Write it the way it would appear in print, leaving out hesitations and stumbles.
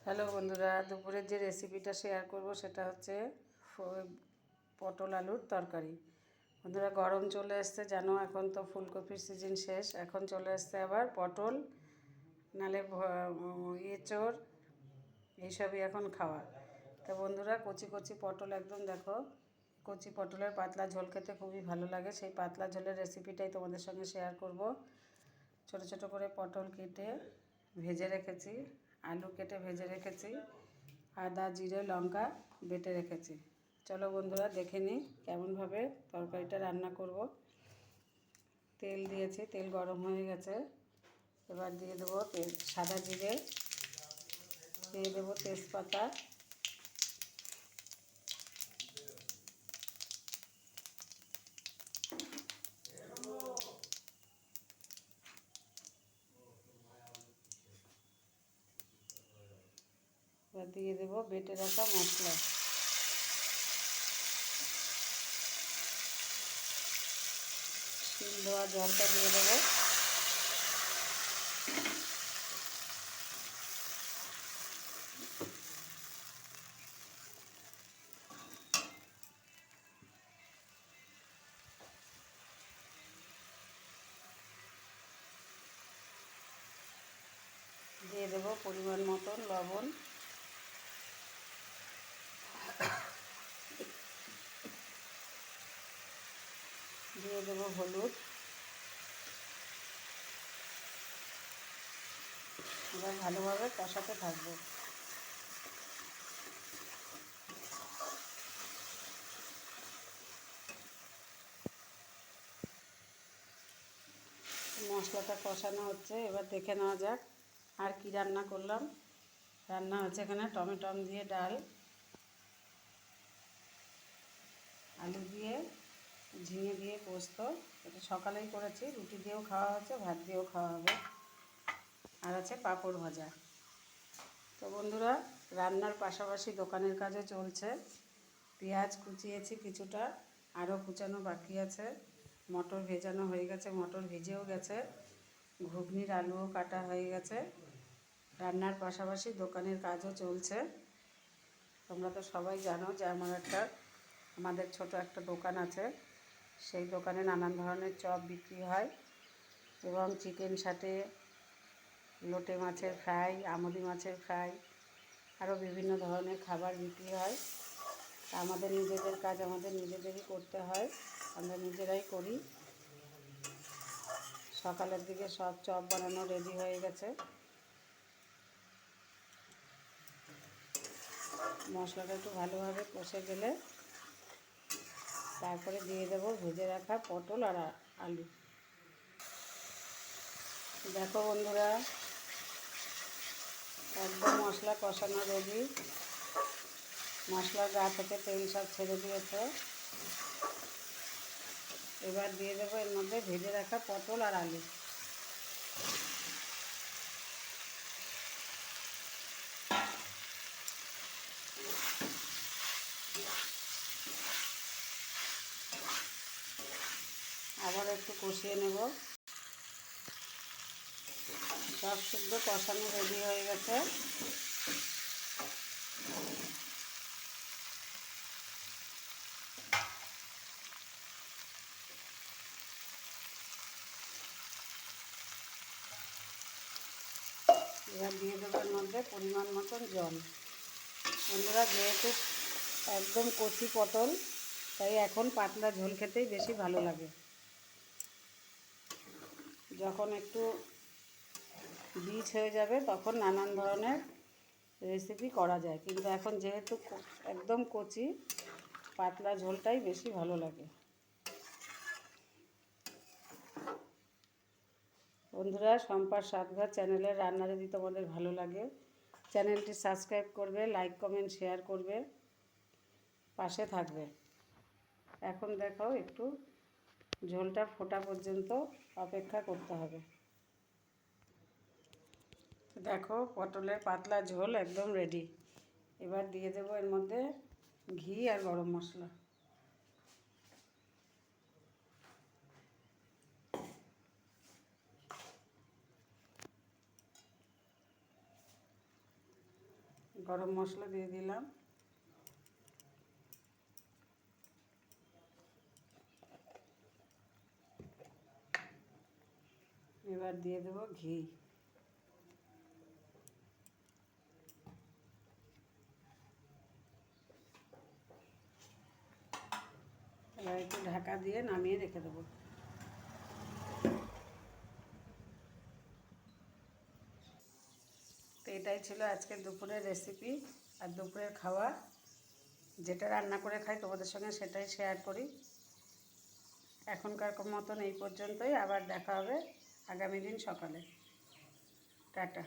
Hello বন্ধুরা, দুপুরের যে রেসিপিটা শেয়ার করব সেটা হচ্ছে পটল আলুর তরকারি। বন্ধুরা, গরম চলে এসছে জানো, এখন তো ফুলকপির সিজন শেষ, এখন চলে এসছে আবার পটল, নালে এঁচোড়, এইসবই এখন খাওয়া। তো বন্ধুরা, কচি কচি পটল একদম দেখো, কচি পটলের পাতলা ঝোল খেতে খুবই ভালো লাগে। সেই পাতলা ঝোলের রেসিপিটাই তোমাদের সঙ্গে শেয়ার করব। ছোট ছোট করে পটল কেটে ভেজে রেখেছি, আলু কেটে ভেজে রেখেছি, আদা জিরে লঙ্কা বেটে রেখেছি। চলো বন্ধুরা, দেখে নিই কেমনভাবে তরকারিটা রান্না করব। তেল দিয়েছি, তেল গরম হয়ে গেছে। এবার দিয়ে দেবো সাদা জিরে, দিয়ে দেবো তেজপাতা, এবার দিয়ে দেবো বেটে রাখা মশলা, শিল দেওয়া জলটা দিয়ে দেবো। দিয়ে দেবো পরিমাণ মতন লবণ, দিয়ে দেবো হলুদ। এবার ভালোভাবে কষাতে থাকবো। মশলাটা কষানো হচ্ছে, এবার দেখে নেওয়া যাক আর কি রান্না করলাম। রান্না হচ্ছে এখানে টমেটো দিয়ে ডাল, আলু দিয়ে, ঝিঙে দিয়ে পোস্ত। এটা সকালেই করেছি, রুটি দিয়েও খাওয়া হচ্ছে, ভাত দিয়েও খাওয়া হবে। আর আছে পাঁপড় ভাজা। তো বন্ধুরা, রান্নার পাশাপাশি দোকানের কাজও চলছে। পেঁয়াজ কুচিয়েছি কিছুটা, আরও কুচানো বাকি আছে। মটর ভেজানো হয়ে গেছে, মটর ভেজেও গেছে। ঘুগনির আলুও কাটা হয়ে গেছে। রান্নার পাশাপাশি দোকানের কাজও চলছে। তোমরা তো সবাই জানো যে আমাদের ছোট একটা দোকান আছে। সেই দোকানে নানান ধরনের চপ বিক্রি হয় এবং চিকেন সাথে লোটে মাছের ফ্রাই, আমুদি মাছের ফ্রাই, আরও বিভিন্ন ধরনের খাবার বিক্রি হয়। তা আমাদের নিজেদের কাজ আমাদের নিজেদেরই করতে হয়, আমরা নিজেরাই করি। সকালের দিকে সব চপ বানানো রেডি হয়ে গেছে। মশলাটা একটু ভালোভাবে কষে গেলে তারপরে দিয়ে দেবো ভেজে রাখা পটল আর আলু। দেখো বন্ধুরা, একদম মশলা কষানো রেডি। মশলার গা থেকে তেল সব ছেড়ে দিয়েছে। এবার দিয়ে দেবো এর মধ্যে ভেজে রাখা পটল আর আলু। আবার একটু কষিয়ে নেব। সব শুদ্ধ কষানো রেডি হয়ে গেছে। এবার দিয়ে দেবো এর মধ্যে পরিমাণ মতন জল। বন্ধুরা, যেহেতু একদম কচি পটল, তাই এখন পাতলা ঝোল খেতেই বেশি ভালো লাগে। যখন একটু বীজ হয়ে যাবে তখন নানান ধরনের রেসিপি করা যায়, কিন্তু এখন যেহেতু একদম কচি, পাতলা ঝোলটাই বেশি ভালো লাগে। বন্ধুরা, শম্পার স্বাদঘর চ্যানেলের রান্না যদি তোমাদের ভালো লাগে, চ্যানেলটি সাবস্ক্রাইব করবে, লাইক কমেন্ট শেয়ার করবে, পাশে থাকবে। এখন দেখো একটু ঝোলটা ফোটা পর্যন্ত অপেক্ষা করতে হবে। দেখো পটলের পাতলা ঝোল একদম রেডি। এবার দিয়ে দেবো এর মধ্যে ঘি আর গরম মশলা। গরম মশলা দিয়ে দিলাম, এবার দিয়ে দেবো ঘি। এবার একটু ঢাকা দিয়ে নামিয়ে রেখে দেবো। তো এটাই ছিল আজকের দুপুরের রেসিপি আর দুপুরের খাওয়া। যেটা রান্না করে খাই তোমাদের সঙ্গে সেটাই শেয়ার করি। এখনকার মতন এই পর্যন্তই, আবার দেখা হবে আগামী দিন সকালে। টাটা।